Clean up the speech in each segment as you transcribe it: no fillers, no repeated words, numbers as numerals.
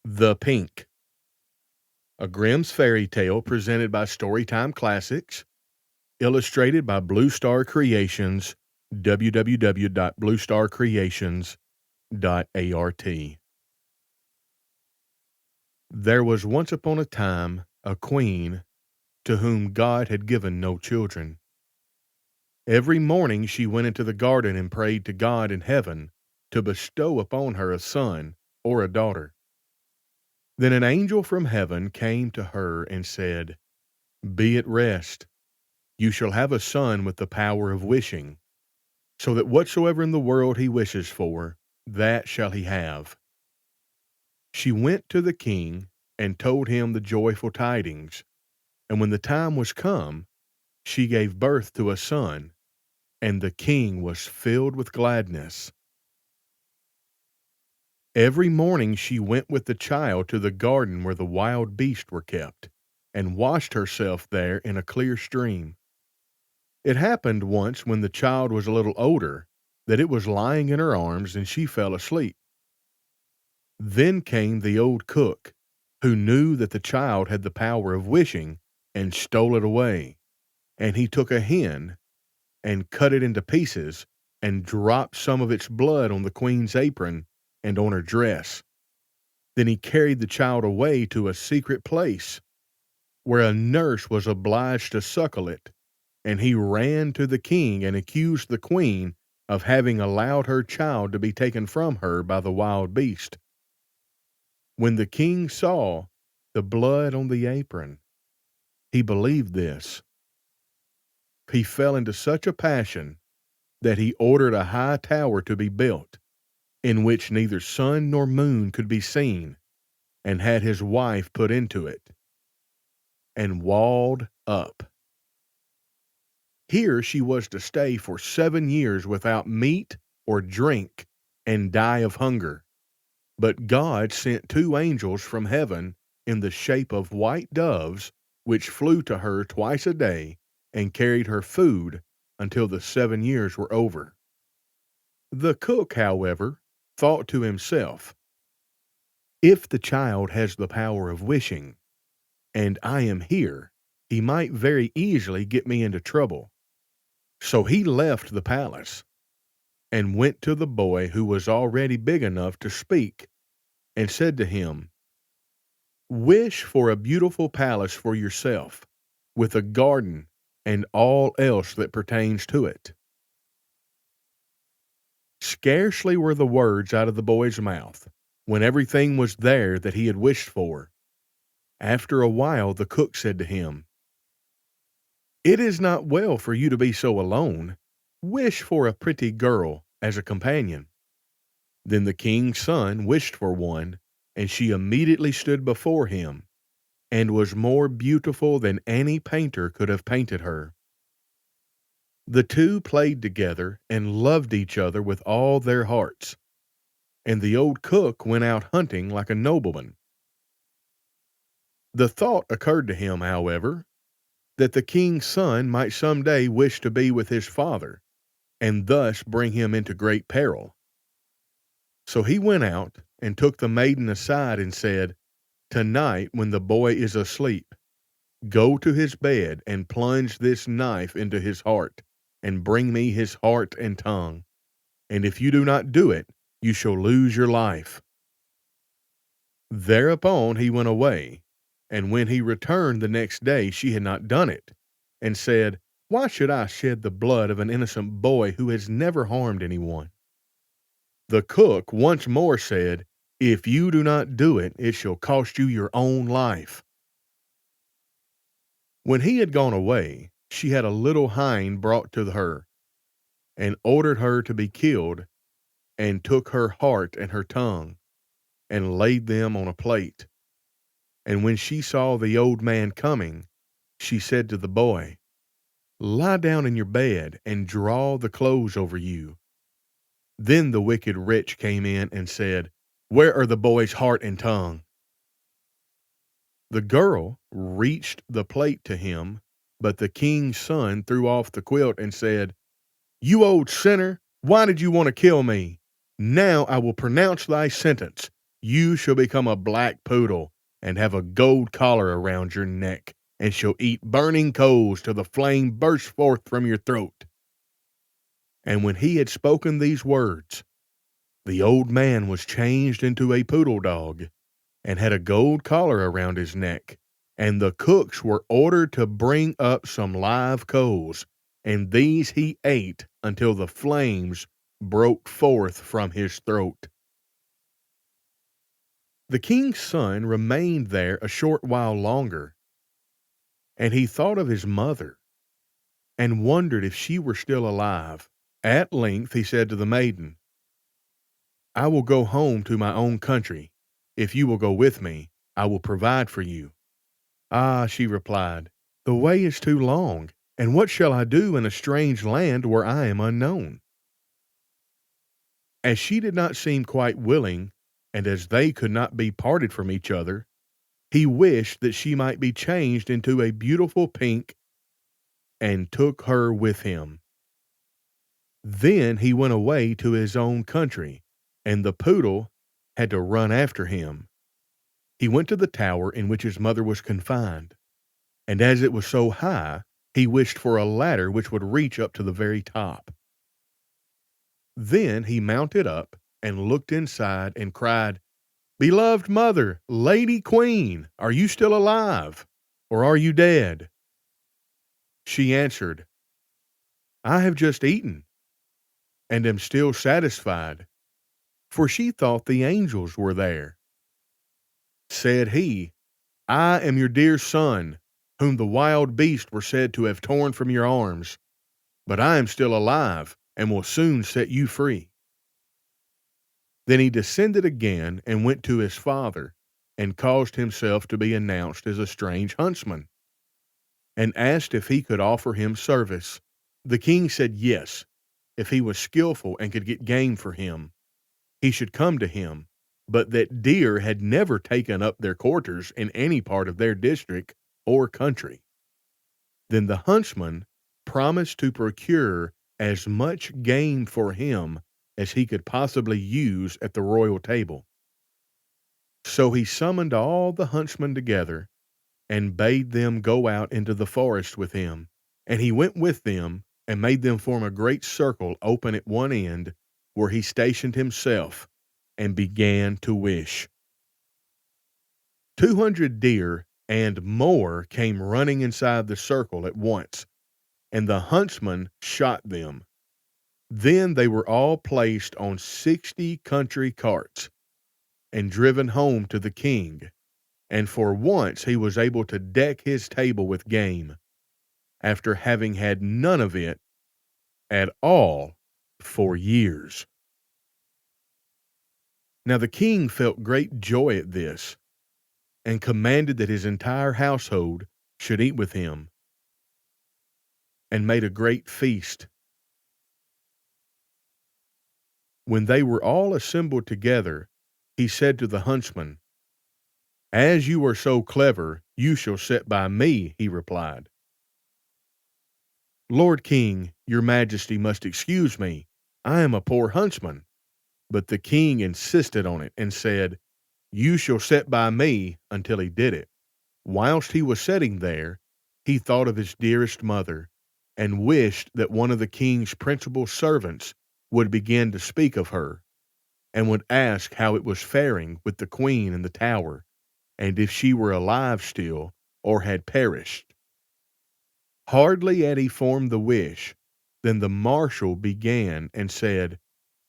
The Pink, a Grimm's fairy tale presented by Storytime Classics, illustrated by Blue Star Creations, www.bluestarcreations.art. There was once upon a time a queen to whom God had given no children. Every morning she went into the garden and prayed to God in heaven to bestow upon her a son or a daughter. Then an angel from heaven came to her and said, "Be at rest. You shall have a son with the power of wishing, so that whatsoever in the world he wishes for, that shall he have." She went to the king and told him the joyful tidings, and when the time was come, she gave birth to a son, and the king was filled with gladness. Every morning she went with the child to the garden where the wild beasts were kept, and washed herself there in a clear stream. It happened once when the child was a little older that it was lying in her arms and she fell asleep. Then came the old cook, who knew that the child had the power of wishing, and stole it away. And he took a hen and cut it into pieces and dropped some of its blood on the queen's apron and on her dress. Then he carried the child away to a secret place where a nurse was obliged to suckle it. And he ran to the king and accused the queen of having allowed her child to be taken from her by the wild beast. When the king saw the blood on the apron, he believed this. He fell into such a passion that he ordered a high tower to be built, in which neither sun nor moon could be seen, and had his wife put into it, and walled up. Here she was to stay for 7 years without meat or drink and die of hunger. But God sent 2 angels from heaven in the shape of white doves, which flew to her twice a day and carried her food until the 7 years were over. The cook, however, thought to himself, "If the child has the power of wishing, and I am here, he might very easily get me into trouble." So he left the palace and went to the boy who was already big enough to speak, and said to him, "Wish for a beautiful palace for yourself, with a garden and all else that pertains to it." Scarcely were the words out of the boy's mouth when everything was there that he had wished for. After a while the cook said to him, "It is not well for you to be so alone. Wish for a pretty girl as a companion." Then the king's son wished for one, and she immediately stood before him, and was more beautiful than any painter could have painted her. The two played together and loved each other with all their hearts, and the old cook went out hunting like a nobleman. The thought occurred to him, however, that the king's son might some day wish to be with his father, and thus bring him into great peril. So he went out and took the maiden aside and said, "Tonight, when the boy is asleep, go to his bed and plunge this knife into his heart, and bring me his heart and tongue. And if you do not do it, you shall lose your life." Thereupon he went away, and when he returned the next day, she had not done it, and said, "Why should I shed the blood of an innocent boy who has never harmed anyone?" The cook once more said, "If you do not do it, it shall cost you your own life." When he had gone away, she had a little hind brought to her, and ordered her to be killed, and took her heart and her tongue, and laid them on a plate. And when she saw the old man coming, she said to the boy, "Lie down in your bed, and draw the clothes over you." Then the wicked witch came in and said, "Where are the boy's heart and tongue?" The girl reached the plate to him, but the king's son threw off the quilt and said, "You old sinner, why did you want to kill me? Now I will pronounce thy sentence. You shall become a black poodle, and have a gold collar around your neck, and shall eat burning coals till the flame bursts forth from your throat." And when he had spoken these words, the old man was changed into a poodle dog, and had a gold collar around his neck. And the cooks were ordered to bring up some live coals, and these he ate until the flames broke forth from his throat. The king's son remained there a short while longer, and he thought of his mother, and wondered if she were still alive. At length he said to the maiden, "I will go home to my own country. If you will go with me, I will provide for you." "Ah," she replied, "the way is too long, and what shall I do in a strange land where I am unknown?" As she did not seem quite willing, and as they could not be parted from each other, he wished that she might be changed into a beautiful pink, and took her with him. Then he went away to his own country, and the poodle had to run after him. He went to the tower in which his mother was confined, and as it was so high, he wished for a ladder which would reach up to the very top. Then he mounted up and looked inside and cried, "Beloved mother, lady queen, are you still alive, or are you dead?" She answered, "I have just eaten, and am still satisfied," for she thought the angels were there. Said he, "I am your dear son, whom the wild beasts were said to have torn from your arms, but I am still alive, and will soon set you free." Then he descended again and went to his father, and caused himself to be announced as a strange huntsman, and asked if he could offer him service. The king said yes, if he was skillful and could get game for him, he should come to him, but that deer had never taken up their quarters in any part of their district or country. Then the huntsman promised to procure as much game for him as he could possibly use at the royal table. So he summoned all the huntsmen together, and bade them go out into the forest with him. And he went with them, and made them form a great circle open at one end, where he stationed himself, and began to wish. 200 deer and more came running inside the circle at once, and the huntsman shot them. Then they were all placed on 60 country carts, and driven home to the king, and for once he was able to deck his table with game, after having had none of it at all for years. Now the king felt great joy at this, and commanded that his entire household should eat with him, and made a great feast. When they were all assembled together, he said to the huntsman, "As you are so clever, you shall sit by me," he replied. "Lord King, your majesty must excuse me. I am a poor huntsman." But the king insisted on it, and said, "You shall sit by me," until he did it. Whilst he was sitting there, he thought of his dearest mother, and wished that one of the king's principal servants would begin to speak of her, and would ask how it was faring with the queen in the tower, and if she were alive still, or had perished. Hardly had he formed the wish, than the marshal began and said,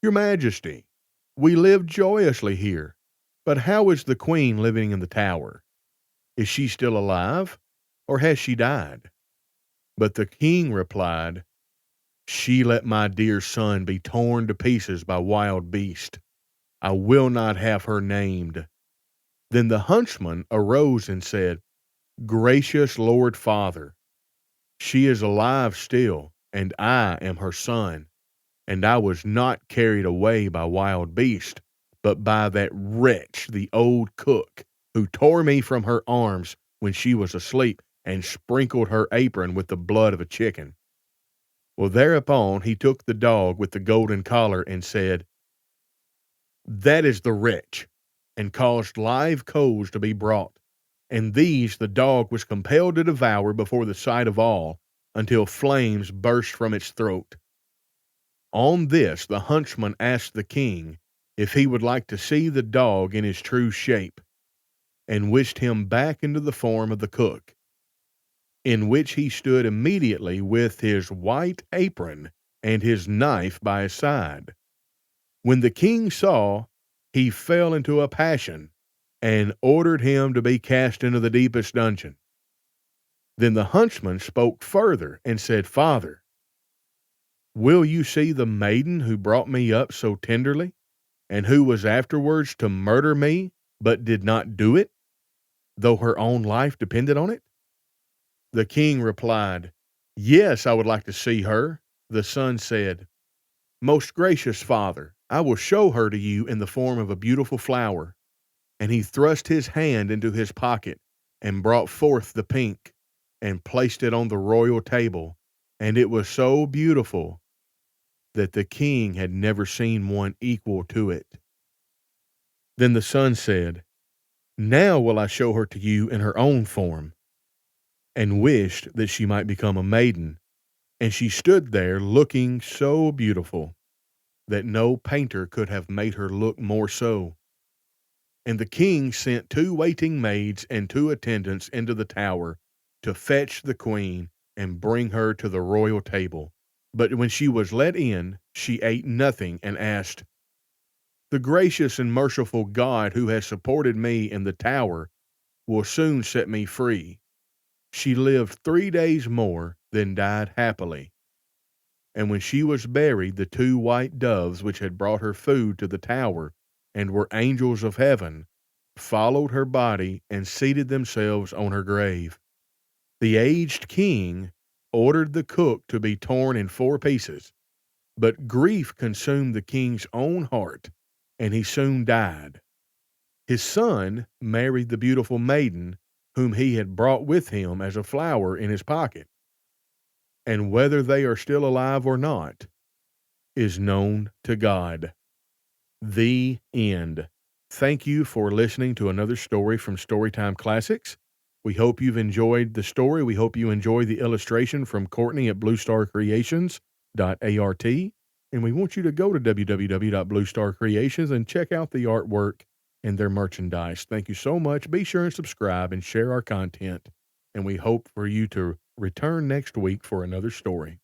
"Your majesty, we live joyously here, but how is the queen living in the tower? Is she still alive, or has she died?" But the king replied, "She let my dear son be torn to pieces by wild beasts. I will not have her named." Then the huntsman arose and said, "Gracious Lord Father, she is alive still, and I am her son, and I was not carried away by wild beasts, but by that wretch, the old cook, who tore me from her arms when she was asleep, and sprinkled her apron with the blood of a chicken." Well, thereupon he took the dog with the golden collar, and said, "That is the wretch. and caused live coals to be brought, and these the dog was compelled to devour before the sight of all, until flames burst from its throat. On this the huntsman asked the king if he would like to see the dog in his true shape, and wished him back into the form of the cook, in which he stood immediately with his white apron and his knife by his side. When the king saw, he fell into a passion, and ordered him to be cast into the deepest dungeon. Then the huntsman spoke further and said, Father, will you see the maiden who brought me up so tenderly, and who was afterwards to murder me, but did not do it, though her own life depended on it? The king replied, Yes, I would like to see her. The son said, Most gracious father, I will show her to you in the form of a beautiful flower. And he thrust his hand into his pocket and brought forth the pink and placed it on the royal table. And it was so beautiful that the king had never seen one equal to it. Then the son said, Now will I show her to you in her own form, and wished that she might become a maiden. And she stood there looking so beautiful that no painter could have made her look more so. And the king sent 2 waiting maids and 2 attendants into the tower to fetch the queen and bring her to the royal table. But when she was let in, she ate nothing and asked, The gracious and merciful God who has supported me in the tower will soon set me free. She lived 3 days more, then died happily. And when she was buried, the 2 white doves which had brought her food to the tower and were angels of heaven followed her body and seated themselves on her grave. The aged king ordered the cook to be torn in 4 pieces, but grief consumed the king's own heart, and he soon died. His son married the beautiful maiden whom he had brought with him as a flower in his pocket, and whether they are still alive or not is known to God. The end. Thank you for listening to another story from Storytime Classics. We hope you've enjoyed the story. We hope you enjoy the illustration from Courtney at bluestarcreations.art. And we want you to go to www.bluestarcreations and check out the artwork and their merchandise. Thank you so much. Be sure and subscribe and share our content. And we hope for you to return next week for another story.